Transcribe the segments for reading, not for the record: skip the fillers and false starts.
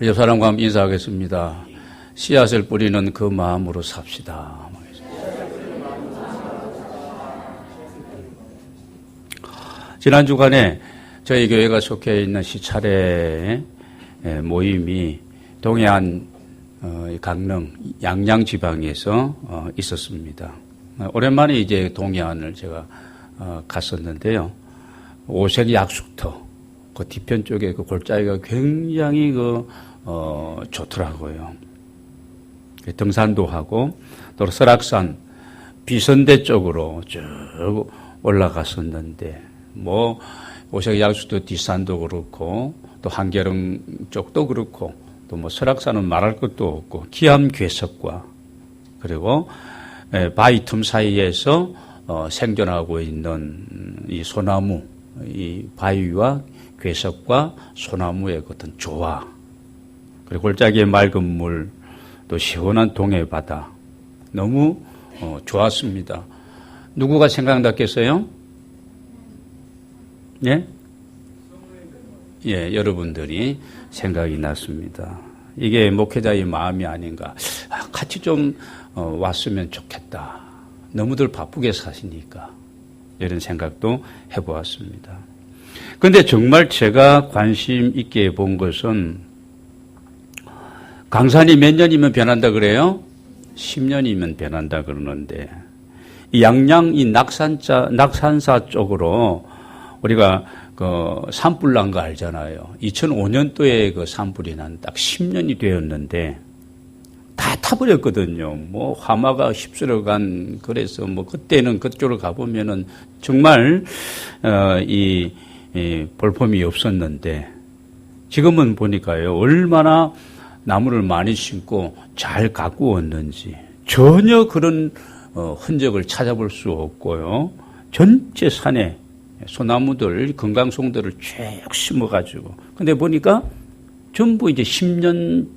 옆 사람과 함께 인사하겠습니다. 씨앗을 뿌리는 그 마음으로 삽시다. 지난 주간에 저희 교회가 속해 있는 시차례 모임이 동해안 강릉 양양 지방에서 있었습니다. 오랜만에 이제 동해안을 제가 갔었는데요. 오색 약수터 그 뒤편 쪽에 그 골짜기가 굉장히 좋더라고요. 등산도 하고 또 설악산 비선대 쪽으로 쭉 올라갔었는데 오색 약수터 뒷산도 그렇고 또 한계령 쪽도 그렇고 또 설악산은 말할 것도 없고 기암 괴석과 그리고 바위 틈 사이에서 생존하고 있는 이 소나무, 이 바위와 괴석과 소나무의 어떤 조화, 그리고 골짜기의 맑은 물, 또 시원한 동해 바다, 너무 좋았습니다. 누구가 생각났겠어요? 예? 예, 여러분들이 생각이 났습니다. 이게 목회자의 마음이 아닌가. 같이 좀 왔으면 좋겠다. 너무들 바쁘게 사시니까. 이런 생각도 해보았습니다. 그런데 정말 제가 관심 있게 본 것은 강산이 몇 년이면 변한다 그래요? 10년이면 변한다 그러는데 이 양양 이 낙산사 쪽으로 우리가 산불 난 거 알잖아요. 2005년도에 그 산불이 난 딱 10년이 되었는데 다 타버렸거든요. 화마가 휩쓸어간, 그래서 그때는 그쪽으로 가보면은 정말, 이 볼품이 없었는데 지금은 보니까요. 얼마나 나무를 많이 심고 잘 가꾸었는지 전혀 그런 흔적을 찾아볼 수 없고요. 전체 산에 소나무들, 금강송들을 쭉 심어가지고. 근데 보니까 전부 이제 10년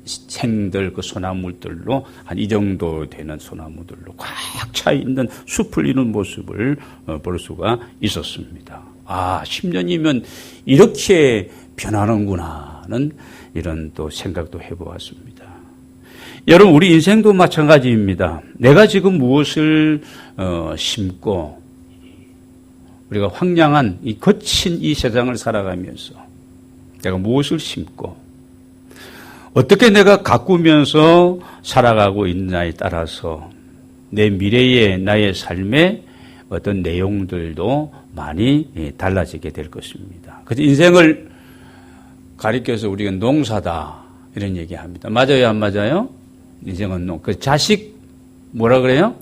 생들 그 소나무들로 한 이 정도 되는 소나무들로 꽉 차 있는 숲을 이루는 모습을 볼 수가 있었습니다. 10년이면 이렇게 변하는구나는 이런 또 생각도 해보았습니다. 여러분, 우리 인생도 마찬가지입니다. 내가 지금 무엇을 심고 우리가 황량한 이 거친 이 세상을 살아가면서 내가 무엇을 심고 어떻게 내가 가꾸면서 살아가고 있느냐에 따라서 내 미래의 나의 삶의 어떤 내용들도 많이 달라지게 될 것입니다. 그래서 인생을 가리켜서 우리가 농사다 이런 얘기합니다. 맞아요, 안 맞아요? 인생은 그 자식 뭐라 그래요?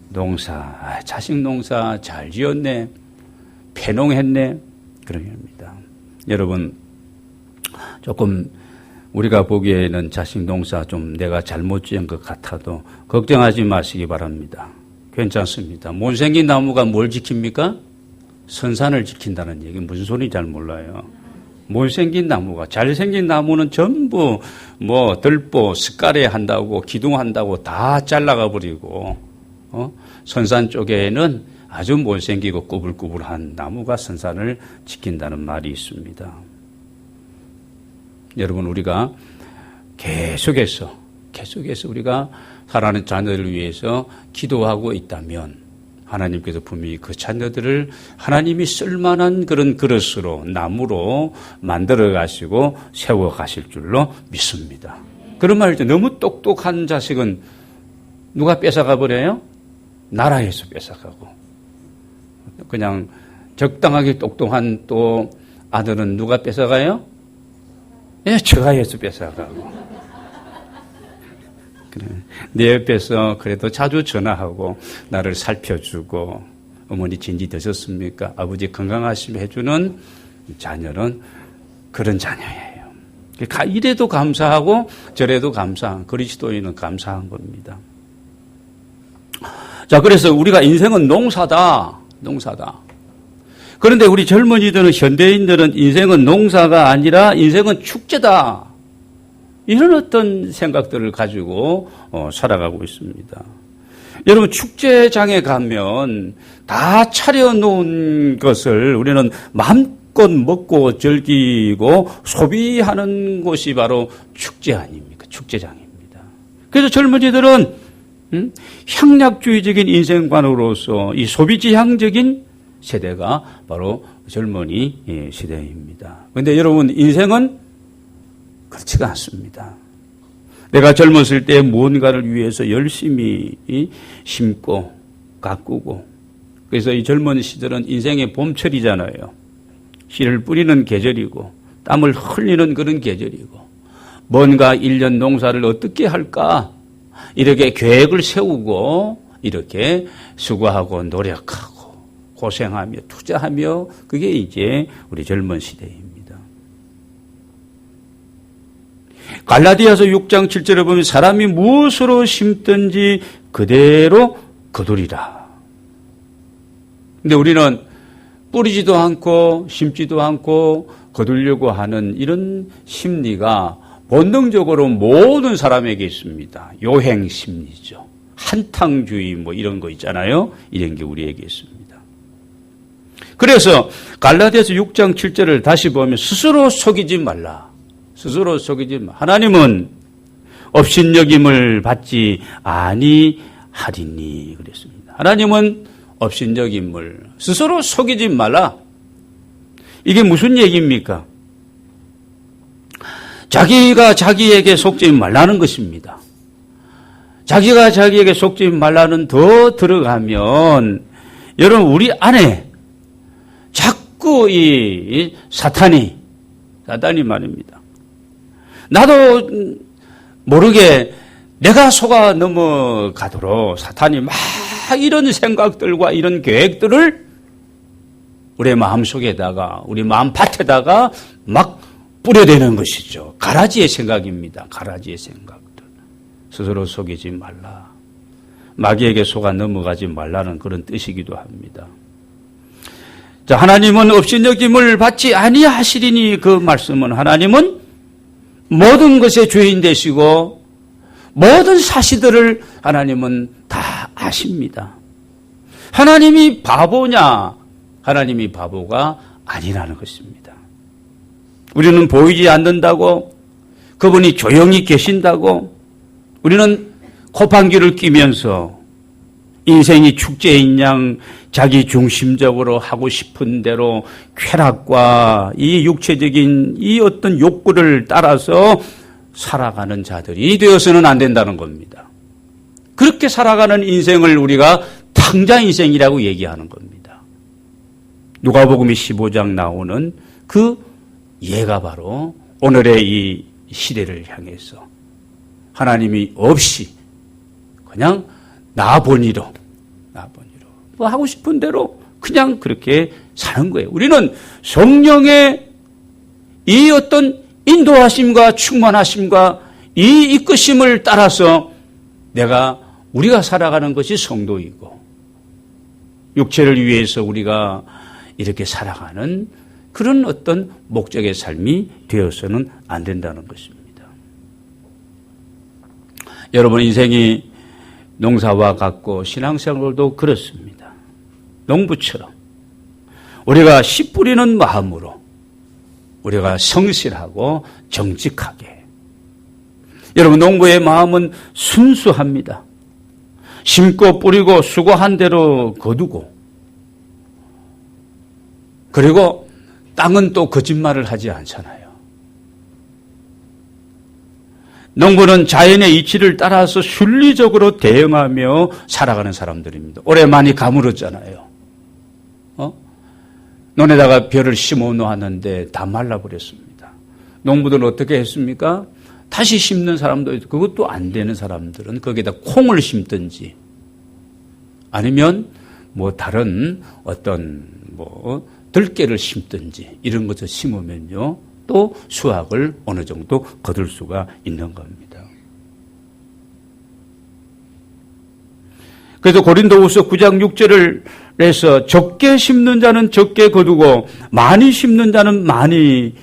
농사. 자식 농사 잘 지었네. 패농했네. 그런 겁니다. 여러분, 조금 우리가 보기에는 자식 농사 좀 내가 잘못 지은 것 같아도 걱정하지 마시기 바랍니다. 괜찮습니다. 못생긴 나무가 뭘 지킵니까? 선산을 지킨다는 얘기 무슨 소리인지 잘 몰라요. 못생긴 나무가, 잘생긴 나무는 전부 들보, 스까레 한다고 기둥한다고 다 잘라가 버리고 선산 쪽에는 아주 못생기고 꾸불꾸불한 나무가 선산을 지킨다는 말이 있습니다. 여러분, 우리가 계속해서 우리가 사랑하는 자녀들을 위해서 기도하고 있다면 하나님께서 분명히 그 자녀들을 하나님이 쓸만한 그런 그릇으로, 나무로 만들어 가시고 세워 가실 줄로 믿습니다. 그런 말이죠. 너무 똑똑한 자식은 누가 뺏어가 버려요? 나라에서 뺏어가고. 그냥 적당하게 똑똑한 또 아들은 누가 뺏어가요? 예, 처가에서 뺏어가고. 그래. 내 옆에서 그래도 자주 전화하고 나를 살펴주고 어머니 진지 드셨습니까? 아버지 건강하시면 해주는 자녀는 그런 자녀예요. 이래도 감사하고 저래도 감사한, 그리스도인은 감사한 겁니다. 자, 그래서 우리가 인생은 농사다. 그런데 우리 젊은이들은, 현대인들은 인생은 농사가 아니라 인생은 축제다. 이런 어떤 생각들을 가지고 살아가고 있습니다. 여러분, 축제장에 가면 다 차려놓은 것을 우리는 마음껏 마음껏 먹고 즐기고 소비하는 곳이 바로 축제 아닙니까? 축제장입니다. 그래서 젊은이들은 향락주의적인 인생관으로서 이 소비지향적인 세대가 바로 젊은이 세대입니다. 그런데 여러분, 인생은 그렇지가 않습니다. 내가 젊었을 때 무언가를 위해서 열심히 심고 가꾸고, 그래서 이 젊은 시절은 인생의 봄철이잖아요. 씨를 뿌리는 계절이고 땀을 흘리는 그런 계절이고, 뭔가 1년 농사를 어떻게 할까 이렇게 계획을 세우고 이렇게 수고하고 노력하고 고생하며 투자하며, 그게 이제 우리 젊은 시대입니다. 갈라디아서 6장 7절에 보면 사람이 무엇으로 심든지 그대로 거두리라. 근데 우리는 뿌리지도 않고 심지도 않고 거두려고 하는 이런 심리가 본능적으로 모든 사람에게 있습니다. 요행 심리죠. 한탕주의 뭐 이런 거 있잖아요. 이런 게 우리에게 있습니다. 그래서 갈라디아서 6장 7절을 다시 보면 스스로 속이지 말라. 스스로 속이지 말라. 하나님은 업신여김을 받지 아니하리니 그랬습니다. 하나님은 업신여김을, 스스로 속이지 말라. 이게 무슨 얘기입니까? 자기가 자기에게 속지 말라는 것입니다. 자기가 자기에게 속지 말라는 더 들어가면, 여러분, 우리 안에 자꾸 이 사탄이 말입니다. 나도 모르게 내가 속아 넘어가도록 사탄이 막 이런 생각들과 이런 계획들을 우리 마음속에다가, 우리 마음밭에다가 막 뿌려대는 것이죠. 가라지의 생각입니다. 가라지의 생각들. 스스로 속이지 말라. 마귀에게 속아 넘어가지 말라는 그런 뜻이기도 합니다. 자, 하나님은 업신여김을 받지 아니하시리니, 그 말씀은 하나님은 모든 것의 주인 되시고 모든 사실들을 하나님은 다 아십니다. 하나님이 바보냐? 하나님이 바보가 아니라는 것입니다. 우리는 보이지 않는다고, 그분이 조용히 계신다고, 우리는 코판기를 끼면서 인생이 축제인 양 자기 중심적으로 하고 싶은 대로 쾌락과 이 육체적인 이 어떤 욕구를 따라서 살아가는 자들이 되어서는 안 된다는 겁니다. 그렇게 살아가는 인생을 우리가 탕자 인생이라고 얘기하는 겁니다. 누가복음 15장 나오는 그 예가 바로 오늘의 이 시대를 향해서 하나님이 없이 그냥 나보니로 뭐 하고 싶은 대로 그냥 그렇게 사는 거예요. 우리는 성령의 이 어떤 인도하심과 충만하심과 이 이끄심을 따라서 우리가 살아가는 것이 성도이고, 육체를 위해서 우리가 이렇게 살아가는 그런 어떤 목적의 삶이 되어서는 안 된다는 것입니다. 여러분, 인생이 농사와 같고 신앙생활도 그렇습니다. 농부처럼 우리가 씨 뿌리는 마음으로 우리가 성실하고 정직하게, 여러분, 농부의 마음은 순수합니다. 심고 뿌리고 수고한 대로 거두고, 그리고 땅은 또 거짓말을 하지 않잖아요. 농부는 자연의 이치를 따라서 순리적으로 대응하며 살아가는 사람들입니다. 올해 많이 가물었잖아요. 논에다가 벼를 심어 놓았는데 다 말라버렸습니다. 농부들은 어떻게 했습니까? 다시 심는 사람도 있고, 그것도 안 되는 사람들은 거기에다 콩을 심든지 아니면 뭐 다른 어떤 뭐 들깨를 심든지 이런 것을 심으면요, 또 수확을 어느 정도 거둘 수가 있는 겁니다. 그래서 고린도후서 9장 6절을 해서 적게 심는 자는 적게 거두고 많이 심는 자는 많이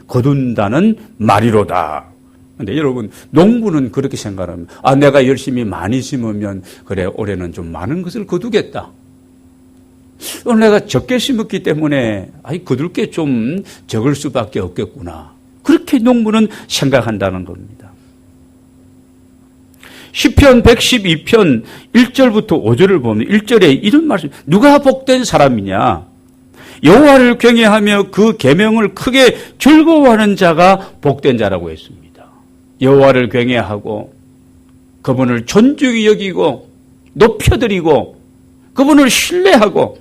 거둔다는 말이로다. 근데 여러분, 농부는 그렇게 생각합니다. 내가 열심히 많이 심으면 그래 올해는 좀 많은 것을 거두겠다. 오늘 내가 적게 심었기 때문에 거둘 게 좀 적을 수밖에 없겠구나. 그렇게 농부는 생각한다는 겁니다. 시편 112편 1절부터 5절을 보면 1절에 이런 말씀, 누가 복된 사람이냐? 여호와를 경외하며 그 계명을 크게 즐거워하는 자가 복된 자라고 했습니다. 여호와를 경외하고 그분을 존중히 여기고 높여드리고 그분을 신뢰하고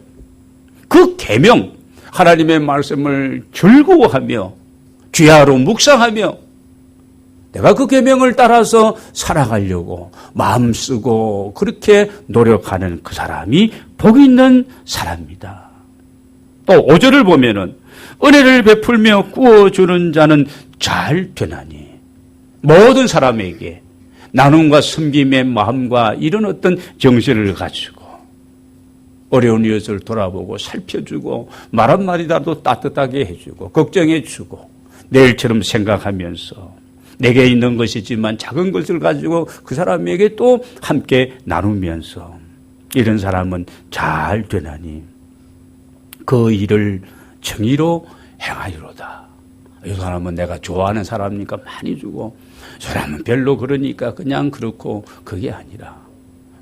그 계명, 하나님의 말씀을 즐거워하며 주야로 묵상하며 내가 그 계명을 따라서 살아가려고 마음 쓰고 그렇게 노력하는 그 사람이 복 있는 사람입니다. 또 5절을 보면은 은혜를 베풀며 구워주는 자는 잘 되나니 모든 사람에게 나눔과 섬김의 마음과 이런 어떤 정신을 가지고 어려운 이웃을 돌아보고 살펴주고 말 한마디라도 따뜻하게 해주고 걱정해주고 내일처럼 생각하면서 내게 있는 것이지만 작은 것을 가지고 그 사람에게 또 함께 나누면서 이런 사람은 잘 되나니 그 일을 정의로 행하리로다. 이 사람은 내가 좋아하는 사람이니까 많이 주고 저 사람은 별로 그러니까 그냥 그렇고 그게 아니라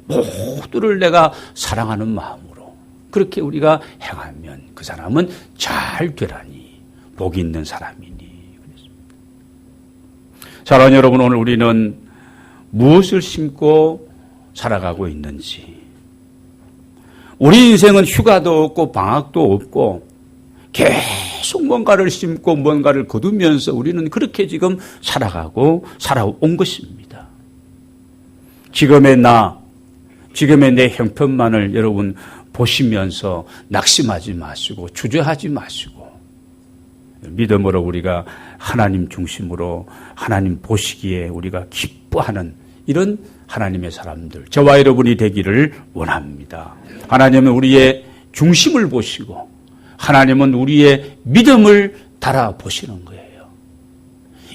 모두를 내가 사랑하는 마음으로 그렇게 우리가 행하면 그 사람은 잘 되라니 복 있는 사람이니. 사랑하는 여러분, 오늘 우리는 무엇을 심고 살아가고 있는지, 우리 인생은 휴가도 없고 방학도 없고 계속 뭔가를 심고 뭔가를 거두면서 우리는 그렇게 지금 살아가고 살아온 것입니다. 지금의 나, 지금의 내 형편만을 여러분 보시면서 낙심하지 마시고 주저하지 마시고 믿음으로 우리가 하나님 중심으로 하나님 보시기에 우리가 기뻐하는 이런 하나님의 사람들, 저와 여러분이 되기를 원합니다. 하나님은 우리의 중심을 보시고 하나님은 우리의 믿음을 달아보시는 거예요.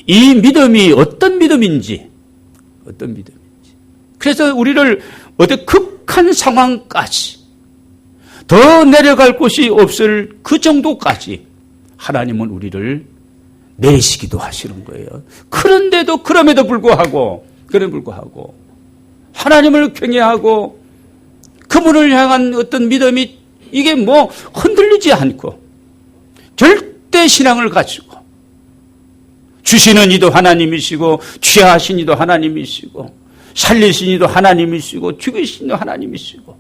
이 믿음이 어떤 믿음인지 그래서 우리를 어떤 극한 상황까지 더 내려갈 곳이 없을 그 정도까지 하나님은 우리를 내리시기도 하시는 거예요. 그런데도 그럼에도 불구하고 하나님을 경외하고 그분을 향한 어떤 믿음이 이게 뭐 흔들리지 않고 절대 신앙을 가지고 주시는 이도 하나님이시고 취하신 이도 하나님이시고 살리신 이도 하나님이시고 죽이신 이도 하나님이시고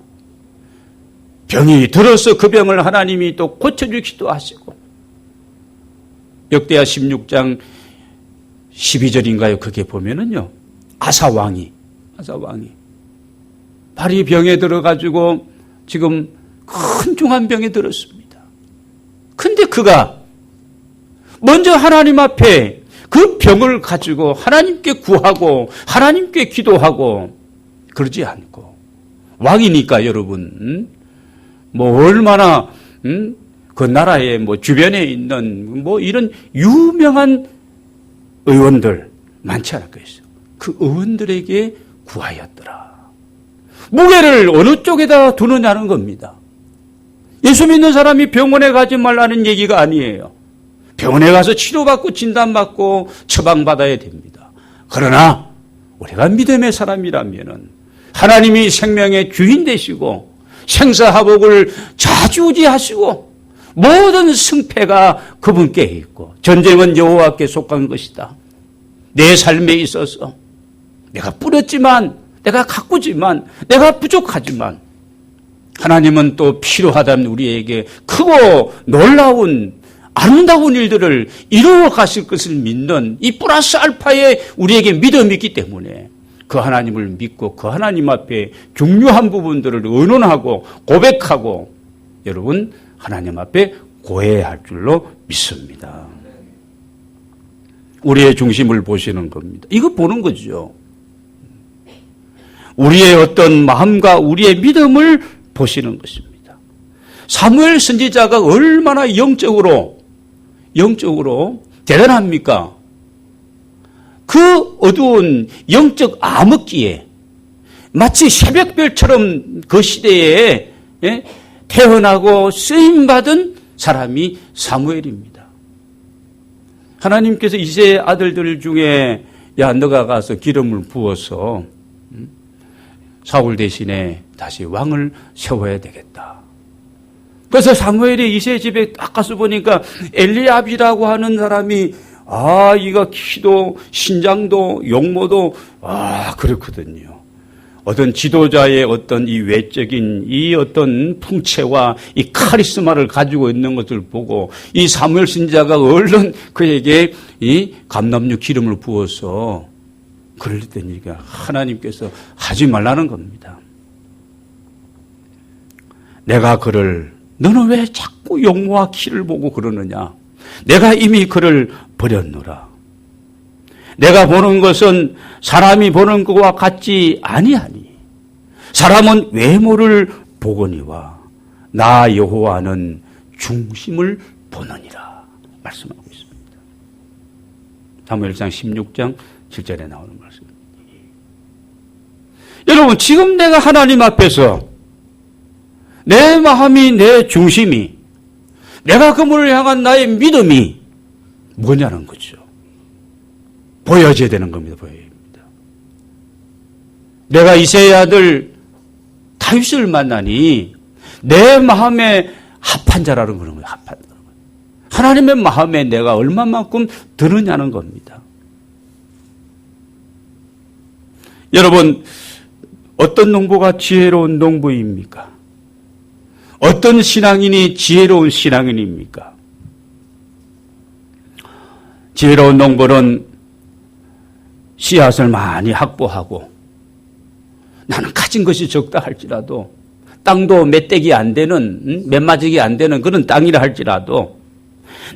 병이 들어서 그 병을 하나님이 또 고쳐주기도 하시고 역대하 16장 12절인가요? 그게 보면은요, 아사왕이 발이 병에 들어가지고 지금 큰 중환병에 들었습니다. 근데 그가 먼저 하나님 앞에 그 병을 가지고 하나님께 구하고 하나님께 기도하고 그러지 않고 왕이니까 여러분 뭐 얼마나 그 나라의 뭐 주변에 있는 뭐 이런 유명한 의원들 많지 않을 것이죠. 그 의원들에게 구하였더라. 무게를 어느 쪽에다 두느냐는 겁니다. 예수 믿는 사람이 병원에 가지 말라는 얘기가 아니에요. 병원에 가서 치료받고 진단받고 처방받아야 됩니다. 그러나 우리가 믿음의 사람이라면은 하나님이 생명의 주인 되시고 생사화복을 좌지우지하시고 모든 승패가 그분께 있고 전쟁은 여호와께 속한 것이다. 내 삶에 있어서 내가 뿌렸지만 내가 가꾸지만 내가 부족하지만 하나님은 또 필요하다면 우리에게 크고 놀라운 아름다운 일들을 이루어 가실 것을 믿는 이 플러스 알파의 우리에게 믿음이 있기 때문에 그 하나님을 믿고 그 하나님 앞에 중요한 부분들을 의논하고 고백하고 여러분 하나님 앞에 고해야 할 줄로 믿습니다. 우리의 중심을 보시는 겁니다. 이거 보는 거죠. 우리의 어떤 마음과 우리의 믿음을 보시는 것입니다. 사무엘 선지자가 얼마나 영적으로 대단합니까? 그 어두운 영적 암흑기에 마치 새벽별처럼 그 시대에 태어나고 쓰임받은 사람이 사무엘입니다. 하나님께서 이새의 아들들 중에 야 너가 가서 기름을 부어서 사울 대신에 다시 왕을 세워야 되겠다. 그래서 사무엘이 이새의 집에 딱 가서 보니까 엘리압이라고 하는 사람이 이거 키도 신장도 용모도 그렇거든요. 어떤 지도자의 어떤 이 외적인 이 어떤 풍채와 이 카리스마를 가지고 있는 것을 보고 이 사무엘 선지자가 얼른 그에게 이 감람류 기름을 부어서 그랬더니까 하나님께서 하지 말라는 겁니다. 내가 그를 너는 왜 자꾸 용모와 키를 보고 그러느냐? 내가 이미 그를 버렸노라. 내가 보는 것은 사람이 보는 것과 같지 아니하니 사람은 외모를 보거니와 나 여호와는 중심을 보느니라 말씀하고 있습니다. 사무엘상 16장 7절에 나오는 말씀입니다. 여러분 지금 내가 하나님 앞에서 내 마음이 내 중심이 내가 그분을 향한 나의 믿음이 뭐냐는 거죠. 보여져야 되는 겁니다. 보여야 됩니다. 내가 이새의 아들 다윗을 만나니 내 마음에 합한 자라는 거예요. 합한 자. 하나님의 마음에 내가 얼마만큼 드느냐는 겁니다. 여러분 어떤 농부가 지혜로운 농부입니까? 어떤 신앙인이 지혜로운 신앙인입니까? 지혜로운 농부는 씨앗을 많이 확보하고 나는 가진 것이 적다 할지라도 땅도 맷대기 안 되는 맷맞이기 안 되는 그런 땅이라 할지라도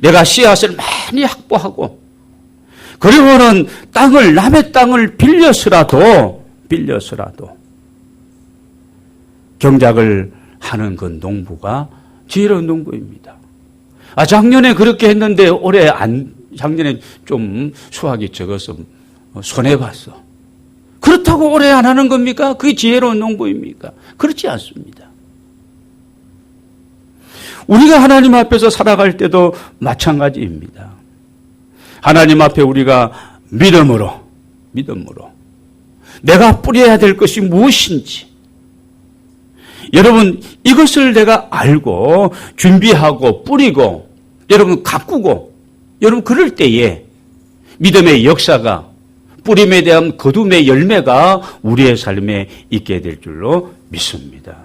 내가 씨앗을 많이 확보하고 그리고는 땅을 남의 땅을 빌려서라도 경작을 하는 그 농부가 지혜로운 농부입니다. 작년에 그렇게 했는데 작년에 좀 수확이 적어서 손해봤어. 그렇다고 올해 안 하는 겁니까? 그게 지혜로운 농부입니까? 그렇지 않습니다. 우리가 하나님 앞에서 살아갈 때도 마찬가지입니다. 하나님 앞에 우리가 믿음으로 내가 뿌려야 될 것이 무엇인지 여러분 이것을 내가 알고 준비하고 뿌리고 여러분 가꾸고 여러분 그럴 때에 믿음의 역사가 뿌림에 대한 거둠의 열매가 우리의 삶에 있게 될 줄로 믿습니다.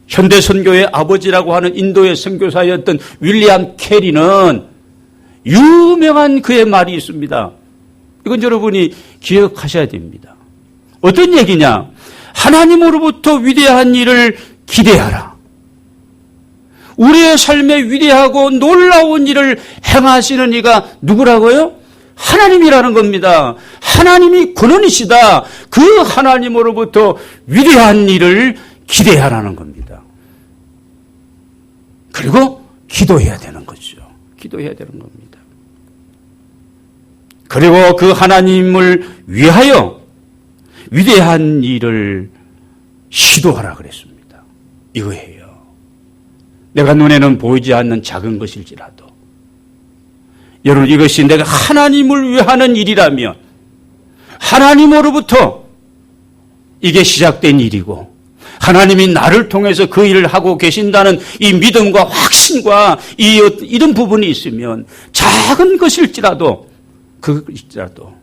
현대 선교의 아버지라고 하는 인도의 선교사였던 윌리엄 캐리는 유명한 그의 말이 있습니다. 이건 여러분이 기억하셔야 됩니다. 어떤 얘기냐? 하나님으로부터 위대한 일을 기대하라. 우리의 삶에 위대하고 놀라운 일을 행하시는 이가 누구라고요? 하나님이라는 겁니다. 하나님이 근원이시다. 그 하나님으로부터 위대한 일을 기대하라는 겁니다. 그리고 기도해야 되는 거죠. 기도해야 되는 겁니다. 그리고 그 하나님을 위하여 위대한 일을 시도하라 그랬습니다. 이거예요. 내가 눈에는 보이지 않는 작은 것일지라도 여러분 이것이 내가 하나님을 위하는 일이라면 하나님으로부터 이게 시작된 일이고 하나님이 나를 통해서 그 일을 하고 계신다는 이 믿음과 확신과 이런 부분이 있으면 작은 것일지라도 그것일지라도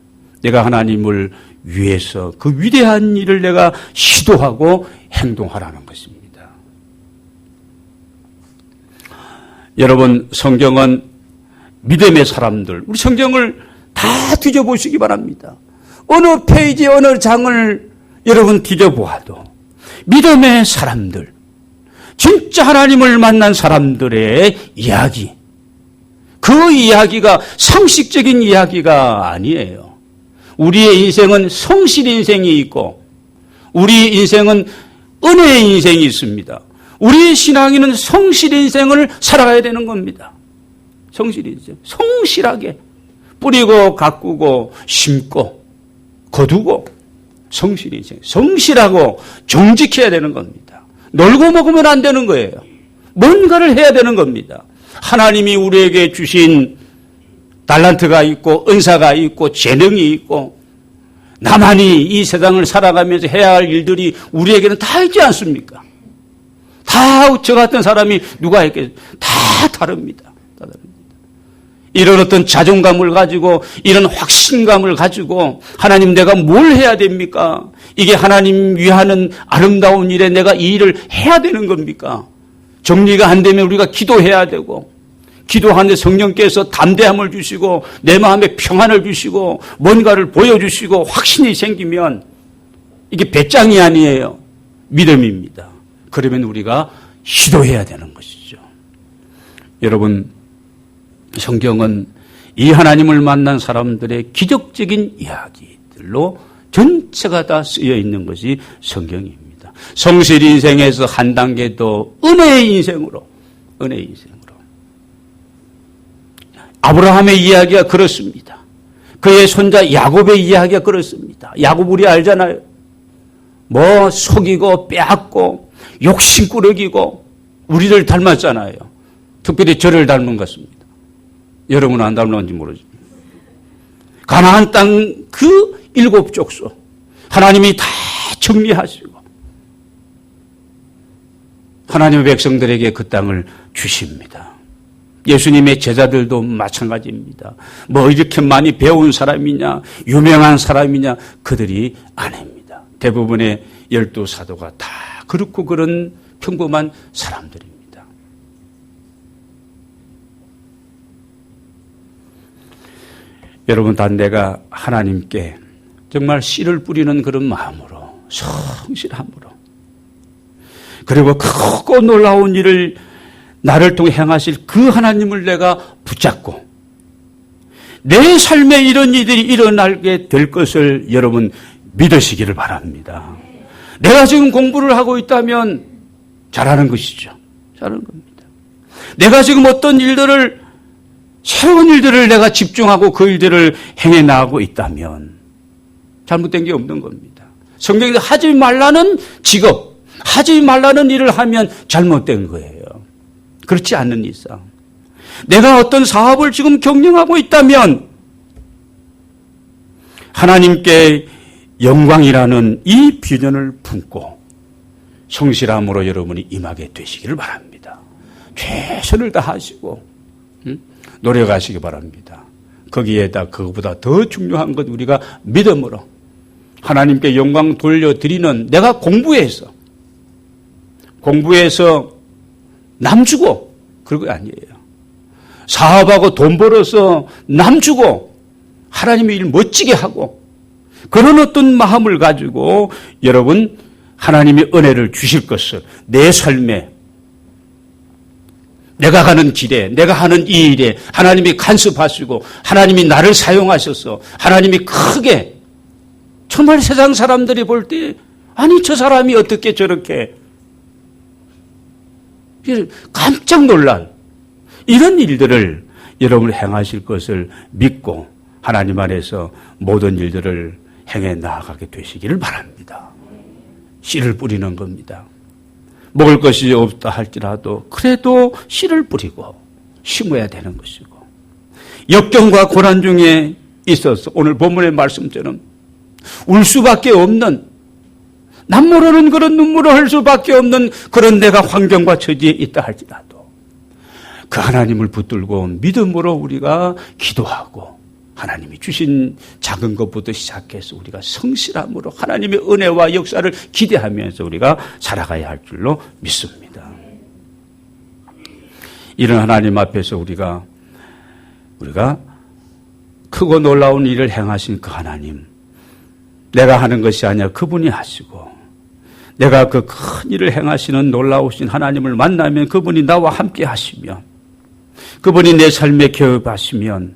내가 하나님을 위해서 그 위대한 일을 내가 시도하고 행동하라는 것입니다. 여러분 성경은 믿음의 사람들, 우리 성경을 다 뒤져보시기 바랍니다. 어느 페이지, 어느 장을 여러분 뒤져보아도 믿음의 사람들, 진짜 하나님을 만난 사람들의 이야기, 그 이야기가 상식적인 이야기가 아니에요. 우리의 인생은 성실 인생이 있고 우리 인생은 은혜의 인생이 있습니다. 우리 신앙인은 성실 인생을 살아가야 되는 겁니다. 성실 인생. 성실하게 뿌리고 가꾸고 심고 거두고 성실 인생. 성실하고 정직해야 되는 겁니다. 놀고 먹으면 안 되는 거예요. 뭔가를 해야 되는 겁니다. 하나님이 우리에게 주신 달란트가 있고 은사가 있고 재능이 있고 나만이 이 세상을 살아가면서 해야 할 일들이 우리에게는 다 있지 않습니까? 다 저 같은 사람이 누가 있겠어요? 다 다릅니다. 다 다릅니다. 이런 어떤 자존감을 가지고 이런 확신감을 가지고 하나님 내가 뭘 해야 됩니까? 이게 하나님 위하는 아름다운 일에 내가 이 일을 해야 되는 겁니까? 정리가 안 되면 우리가 기도해야 되고 기도하는데 성령께서 담대함을 주시고 내 마음에 평안을 주시고 뭔가를 보여주시고 확신이 생기면 이게 배짱이 아니에요. 믿음입니다. 그러면 우리가 시도해야 되는 것이죠. 여러분, 성경은 이 하나님을 만난 사람들의 기적적인 이야기들로 전체가 다 쓰여 있는 것이 성경입니다. 성실 인생에서 한 단계 더 은혜의 인생으로. 아브라함의 이야기가 그렇습니다. 그의 손자 야곱의 이야기가 그렇습니다. 야곱 우리 알잖아요. 뭐 속이고 빼앗고 욕심꾸러기고 우리를 닮았잖아요. 특별히 저를 닮은 것 같습니다. 여러분은 안 닮았는지 모르지만 가나안 땅 그 7족속 하나님이 다 정리하시고 하나님의 백성들에게 그 땅을 주십니다. 예수님의 제자들도 마찬가지입니다. 뭐 이렇게 많이 배운 사람이냐 유명한 사람이냐 그들이 아닙니다. 대부분의 12사도가 다 그렇고 그런 평범한 사람들입니다. 여러분, 다 내가 하나님께 정말 씨를 뿌리는 그런 마음으로 성실함으로 그리고 크고 놀라운 일을 나를 통해 행하실 그 하나님을 내가 붙잡고 내 삶에 이런 일들이 일어나게 될 것을 여러분 믿으시기를 바랍니다. 내가 지금 공부를 하고 있다면 잘하는 것이죠. 잘하는 겁니다. 내가 지금 어떤 일들을 새로운 일들을 내가 집중하고 그 일들을 행해 나가고 있다면 잘못된 게 없는 겁니다. 성경에서 하지 말라는 직업, 하지 말라는 일을 하면 잘못된 거예요. 그렇지 않는 이상. 내가 어떤 사업을 지금 경영하고 있다면 하나님께 영광이라는 이 비전을 품고 성실함으로 여러분이 임하게 되시기를 바랍니다. 최선을 다하시고 노력하시기 바랍니다. 거기에다 그것보다 더 중요한 것 우리가 믿음으로 하나님께 영광 돌려드리는 내가 공부해서 남 주고 그런 거 아니에요. 사업하고 돈 벌어서 남 주고 하나님의 일 멋지게 하고 그런 어떤 마음을 가지고 여러분 하나님의 은혜를 주실 것을 내 삶에 내가 가는 길에 내가 하는 이 일에 하나님이 간섭하시고 하나님이 나를 사용하셔서 하나님이 크게 정말 세상 사람들이 볼 때 아니 저 사람이 어떻게 저렇게 깜짝 놀란 이런 일들을 여러분 행하실 것을 믿고 하나님 안에서 모든 일들을 행해 나아가게 되시기를 바랍니다. 씨를 뿌리는 겁니다. 먹을 것이 없다 할지라도 그래도 씨를 뿌리고 심어야 되는 것이고 역경과 고난 중에 있어서 오늘 본문의 말씀처럼 울 수밖에 없는 남 모르는 그런 눈물을 흘릴 수밖에 없는 그런 내가 환경과 처지에 있다 할지라도 그 하나님을 붙들고 믿음으로 우리가 기도하고 하나님이 주신 작은 것부터 시작해서 우리가 성실함으로 하나님의 은혜와 역사를 기대하면서 우리가 살아가야 할 줄로 믿습니다. 이런 하나님 앞에서 우리가 크고 놀라운 일을 행하신 그 하나님 내가 하는 것이 아니라 그분이 하시고 내가 그 큰 일을 행하시는 놀라우신 하나님을 만나면 그분이 나와 함께 하시면 그분이 내 삶에 개입하시면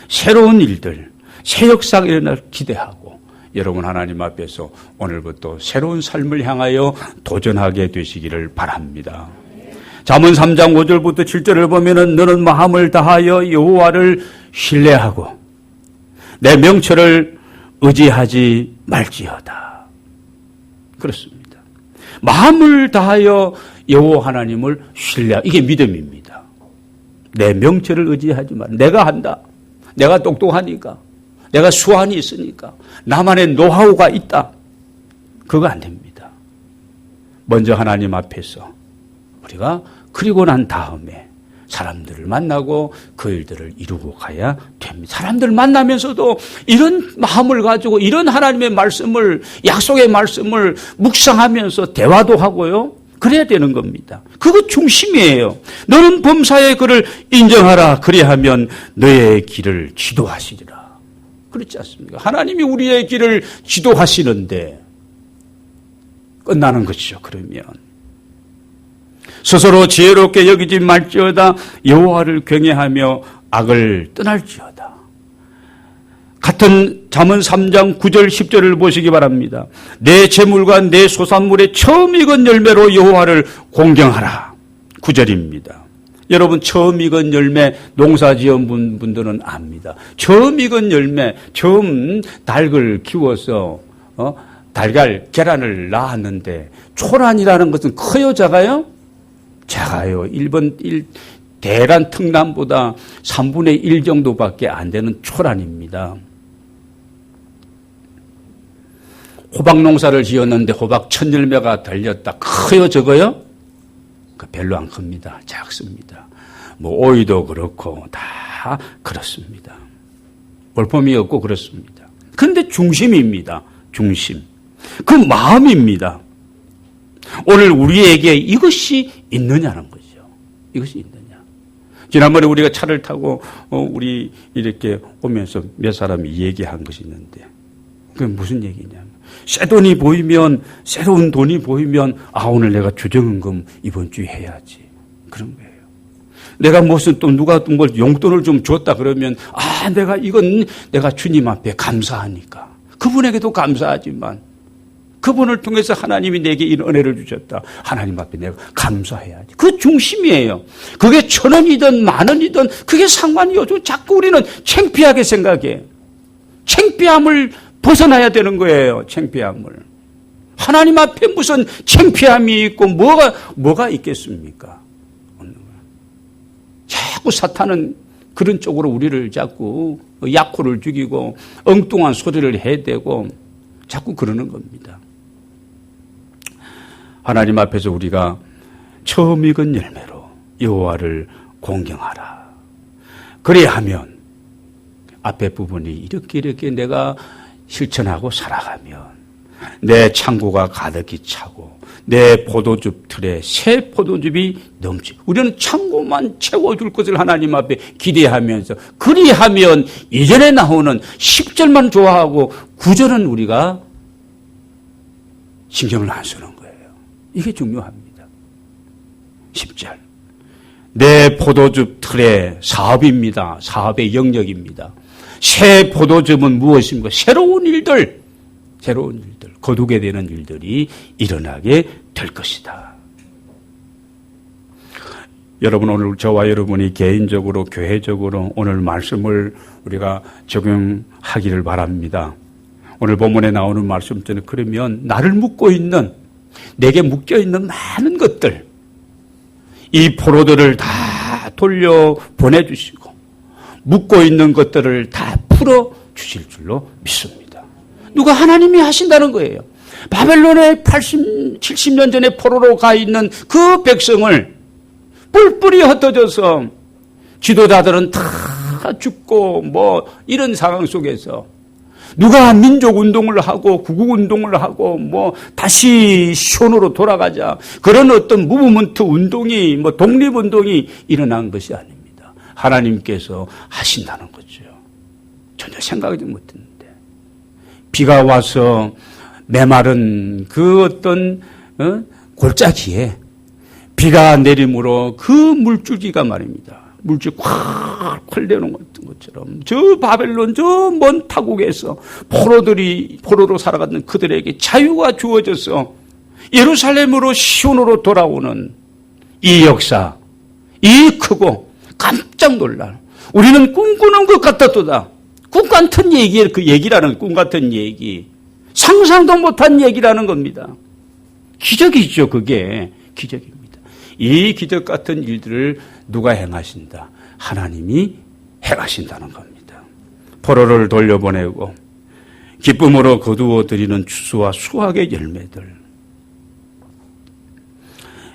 새로운 일들, 새 역사가 일어날 기대하고 여러분 하나님 앞에서 오늘부터 새로운 삶을 향하여 도전하게 되시기를 바랍니다. 잠언 3장 5절부터 7절을 보면은 너는 마음을 다하여 여호와를 신뢰하고 내 명철을 의지하지 말지어다. 그렇습니다. 마음을 다하여 여호와 하나님을 신뢰. 이게 믿음입니다. 내 명철을 의지하지 마. 내가 한다. 내가 똑똑하니까. 내가 수완이 있으니까. 나만의 노하우가 있다. 그거 안 됩니다. 먼저 하나님 앞에서 우리가 그리고 난 다음에 사람들을 만나고 그 일들을 이루고 가야 됩니다. 사람들 만나면서도 이런 마음을 가지고 이런 하나님의 말씀을, 약속의 말씀을 묵상하면서 대화도 하고요. 그래야 되는 겁니다. 그거 중심이에요. 너는 범사의 그를 인정하라. 그리하면 너의 길을 지도하시리라. 그렇지 않습니까? 하나님이 우리의 길을 지도하시는데 끝나는 것이죠. 그러면 스스로 지혜롭게 여기지 말지어다. 여호와를 경외하며 악을 떠날지어다. 같은 잠언 3장 9절 10절을 보시기 바랍니다. 내 재물과 내 소산물의 처음 익은 열매로 여호와를 공경하라. 9절입니다. 여러분 처음 익은 열매 농사 지은 분들은 압니다. 처음 익은 열매, 처음 닭을 키워서 달걀, 계란을 낳았는데 초란이라는 것은 커요, 작아요? 작아요. 1 대란 특란보다 3분의 1 정도밖에 안 되는 초란입니다. 호박 농사를 지었는데 호박 1000열매가 달렸다. 커요, 적어요? 별로 안 큽니다. 작습니다. 오이도 그렇고 다 그렇습니다. 볼품이 없고 그렇습니다. 그런데 중심입니다. 중심. 그 마음입니다. 오늘 우리에게 이것이 있느냐는 거죠. 이것이 있느냐. 지난번에 우리가 차를 타고 우리 이렇게 오면서 몇 사람이 얘기한 것이 있는데 그게 무슨 얘기냐면 새 돈이 보이면, 새로운 돈이 보이면 오늘 내가 주정은금 이번 주에 해야지. 그런 거예요. 내가 무슨 또 누가 뭘 용돈을 좀 줬다 그러면 이건 내가 주님 앞에 감사하니까. 그분에게도 감사하지만 그분을 통해서 하나님이 내게 이런 은혜를 주셨다. 하나님 앞에 내가 감사해야지. 그 중심이에요. 그게 1000원이든 10,000원이든 그게 상관이 없죠. 자꾸 우리는 창피하게 생각해. 창피함을 벗어나야 되는 거예요. 창피함을. 하나님 앞에 무슨 창피함이 있고 뭐가 있겠습니까? 자꾸 사탄은 그런 쪽으로 우리를 자꾸 약호를 죽이고 엉뚱한 소리를 해대고 자꾸 그러는 겁니다. 하나님 앞에서 우리가 처음 익은 열매로 여호와를 공경하라. 그래야하면 앞에 부분이 이렇게 내가 실천하고 살아가면 내 창고가 가득히 차고 내 포도즙 틀에 새 포도즙이 넘치고 우리는 창고만 채워줄 것을 하나님 앞에 기대하면서 그리하면 이전에 나오는 10절만 좋아하고 9절은 우리가 신경을 안 쓰는 거예요. 이게 중요합니다. 10절. 내 포도즙 틀에 사업입니다. 사업의 영역입니다. 새 포도즙은 무엇입니까? 새로운 일들, 거두게 되는 일들이 일어나게 될 것이다. 여러분 오늘 저와 여러분이 개인적으로 교회적으로 오늘 말씀을 우리가 적용하기를 바랍니다. 오늘 본문에 나오는 말씀처럼 그러면 나를 묶고 있는 내게 묶여 있는 많은 것들 이 포로들을 다 돌려 보내주시고 묶고 있는 것들을 다 풀어 주실 줄로 믿습니다. 누가 하나님이 하신다는 거예요. 바벨론에 70년 전에 포로로 가 있는 그 백성을 뿔뿔이 흩어져서 지도자들은 다 죽고 이런 상황 속에서 누가 민족운동을 하고 구국운동을 하고 다시 시온으로 돌아가자 그런 어떤 무브먼트 운동이 독립운동이 일어난 것이 아닙니다. 하나님께서 하신다는 거죠. 전혀 생각하지 못했는데 비가 와서 메마른 그 어떤 골짜기에 비가 내림으로 그 물줄기가 말입니다. 물줄기 콸콸 내는 것처럼 저 바벨론 저 먼 타국에서 포로로 살아가는 그들에게 자유가 주어져서 예루살렘으로 시온으로 돌아오는 이 역사, 이 크고 깜짝 놀랄. 우리는 꿈꾸는 것 같았도다. 꿈 같은 얘기예요. 그 얘기라는 꿈 같은 얘기. 상상도 못한 얘기라는 겁니다. 기적이죠. 그게 기적입니다. 이 기적 같은 일들을 누가 행하신다? 하나님이 행하신다는 겁니다. 포로를 돌려보내고 기쁨으로 거두어 드리는 추수와 수확의 열매들.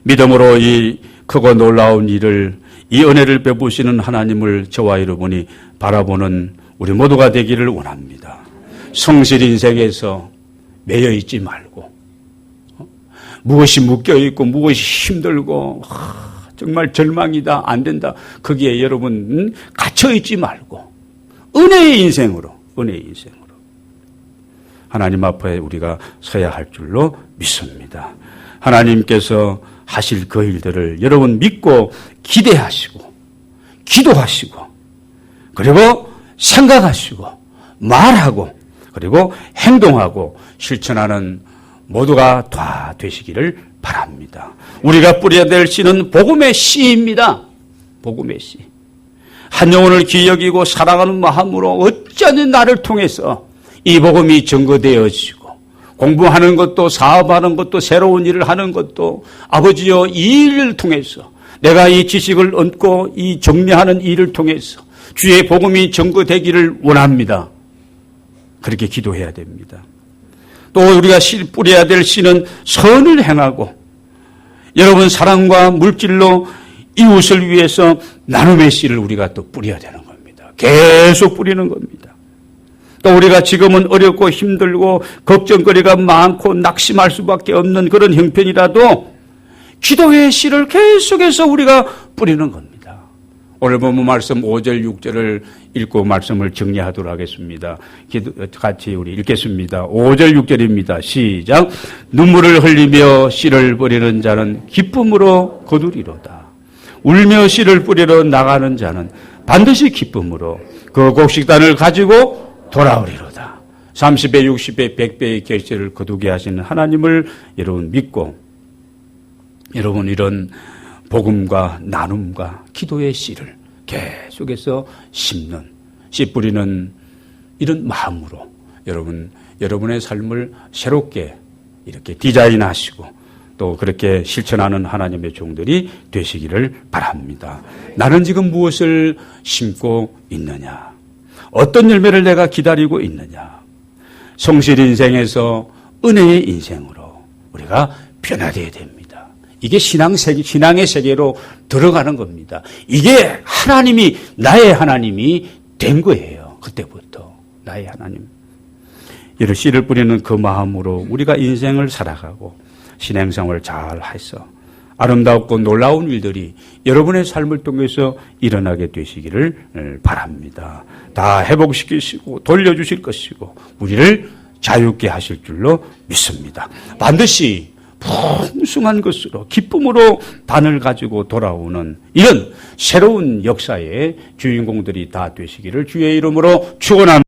믿음으로 이 크고 놀라운 일을, 이 은혜를 베푸시는 하나님을 저와 여러분이 바라보는 우리 모두가 되기를 원합니다. 성실 인생에서 매여 있지 말고, 무엇이 묶여 있고 무엇이 힘들고 정말 절망이다, 안 된다, 거기에 여러분 갇혀 있지 말고 은혜의 인생으로 하나님 앞에 우리가 서야 할 줄로 믿습니다. 하나님께서 하실 그 일들을 여러분 믿고 기대하시고 기도하시고 그리고 생각하시고 말하고 그리고 행동하고 실천하는 모두가 다 되시기를 바랍니다. 우리가 뿌려야 될 씨는 복음의 씨입니다. 복음의 씨. 한 영혼을 기여기고 사랑하는 마음으로 어쩌면 나를 통해서 이 복음이 증거되어지고 공부하는 것도 사업하는 것도 새로운 일을 하는 것도 아버지여 이 일을 통해서 내가 이 지식을 얻고 이 정리하는 일을 통해서 주의 복음이 증거되기를 원합니다. 그렇게 기도해야 됩니다. 또 우리가 뿌려야 될 씨는 선을 행하고 여러분 사랑과 물질로 이웃을 위해서 나눔의 씨를 우리가 또 뿌려야 되는 겁니다. 계속 뿌리는 겁니다. 또 우리가 지금은 어렵고 힘들고 걱정거리가 많고 낙심할 수밖에 없는 그런 형편이라도 기도의 씨를 계속해서 우리가 뿌리는 겁니다. 오늘 본문 말씀 5절 6절을 읽고 말씀을 정리하도록 하겠습니다. 같이 우리 읽겠습니다. 5절 6절입니다. 시작. 눈물을 흘리며 씨를 뿌리는 자는 기쁨으로 거두리로다. 울며 씨를 뿌리러 나가는 자는 반드시 기쁨으로 그 곡식단을 가지고 돌아오리로다. 30배, 60배, 100배의 결실을 거두게 하시는 하나님을 여러분 믿고 여러분 이런 복음과 나눔과 기도의 씨를 계속해서 심는, 씨 뿌리는 이런 마음으로 여러분의 삶을 새롭게 이렇게 디자인하시고 또 그렇게 실천하는 하나님의 종들이 되시기를 바랍니다. 나는 지금 무엇을 심고 있느냐? 어떤 열매를 내가 기다리고 있느냐? 성실 인생에서 은혜의 인생으로 우리가 변화되어야 됩니다. 이게 신앙의 세계로 들어가는 겁니다. 이게 하나님이, 나의 하나님이 된 거예요. 그때부터. 나의 하나님. 이를 씨를 뿌리는 그 마음으로 우리가 인생을 살아가고 신앙생활을 잘 해서 아름답고 놀라운 일들이 여러분의 삶을 통해서 일어나게 되시기를 바랍니다. 다 회복시키시고 돌려주실 것이고 우리를 자유케 하실 줄로 믿습니다. 반드시 풍성한 것으로 기쁨으로 단을 가지고 돌아오는 이런 새로운 역사의 주인공들이 다 되시기를 주의 이름으로 축원합니다.